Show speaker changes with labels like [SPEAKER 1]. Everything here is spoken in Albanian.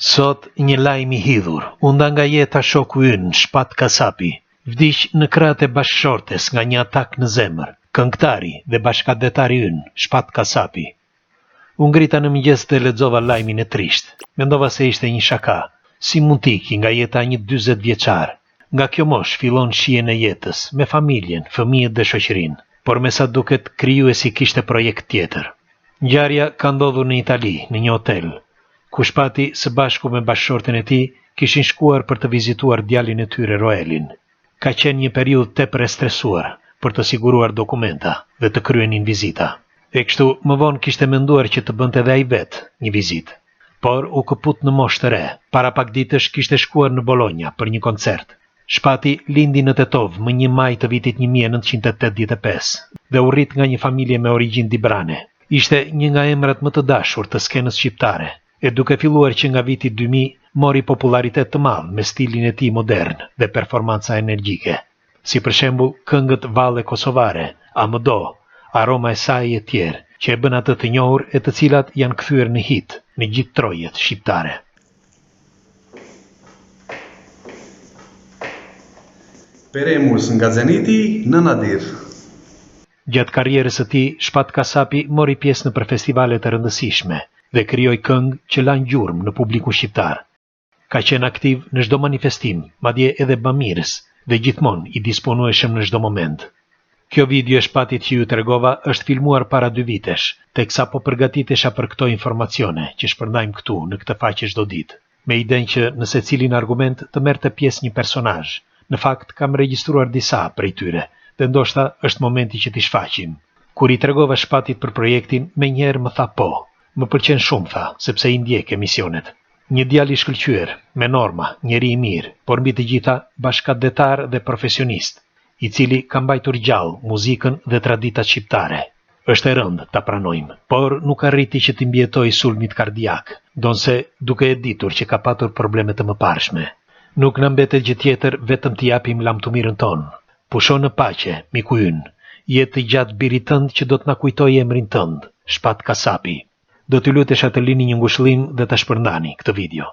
[SPEAKER 1] Sot një lajm i hidhur, unda nga jeta shoku ynë, Shpat Kasapi, vdiq në krahët e bashkëshortes nga një atak në zemër. Këngëtari dhe bashkëdhetari ynë, Shpat Kasapi. U ngrita në mëngjes dhe lexova lajmin e trisht. Mendova se ishte një shaka. Si mund tiki nga jeta një 40 vjeçar? Nga kjo mosh fillon shihen e jetës, me familjen, fëmijët dhe shoqërinë. Por me sa duket krijuesi kishte projekt tjetër. Ngjarja ka ndodhur në Itali, në një hotel, ku Shpati së bashku me bashkëshorten e tij kishin shkuar për të vizituar djalin e tyre Roelin. Ka qenë një periudhë tepër e stresuar për të siguruar dokumenta dhe të kryenin vizita. E kështu më vonë kishte menduar që të bënte edhe ai vetë një vizitë. Por u këput në moshë të re. Para pak ditësh kishte shkuar në Bologna për një koncert. Shpati lindi në Tetov më 1 maj të vitit 1985 dhe u rrit nga një familje me origjinë librane. Ishte një nga emrat më të dashur të skenës shqiptare, e duke filluar që nga viti 2000 mori popularitet të madh me stilin e tij modern dhe performanca energjike. Si për shembull këngët valle kosovare, Amdo, Aroma e saj e tjerë, që e bën atë të njohur e të cilat janë kthyer në hit në gjithë trojet shqiptare.
[SPEAKER 2] Peremus nga Zeniti në Nadir.
[SPEAKER 1] Gjatë karrierës së tij, Shpat Kasapi mori pjesë në festivala të rëndësishme dhe krijoi këngë që lanë gjurmë në publikun shqiptar. Ka qenë aktiv në çdo manifestim, madje edhe bamirës, dhe gjithmonë i disponueshëm në çdo moment. Kjo video e Shpatit që ju tregova është filmuar para 2 vitesh, teksa po përgatitesha për këto informacione që shpërndajmë këtu në këtë faqe çdo ditë, me idenë që në secilin argument të merrte pjesë një personazh. Në fakt kam regjistruar disa prej tyre, dhe ndoshta është momenti që t'i shfaqim. Kur i tregova Shpatit për projektin, menjëherë më tha po. Më pëlqen shumë, tha, sepse i ndjek emisionet. Një djalë i shkëlqyer, me norma, njeri i mirë, por mbi të gjitha bashkëdhetar dhe profesionist, i cili ka mbajtur gjallë muzikën dhe traditat shqiptare. Është e rëndë ta pranojmë, por nuk arriti që t'i mbijetojë sulmit kardiak, donse duke e ditur që ka patur probleme të mëparshme. Nuk na mbetet gjë tjetër vetëm t'i japim lamtumirën tonë. Pusho në paqe, miku ynë, jetë të gjatë birit tënd që do të na kujtojë emrin tënd, Shpat Kasapi. Do t'ju lutesha të lini një ngushëllim dhe ta shpërndani këtë video.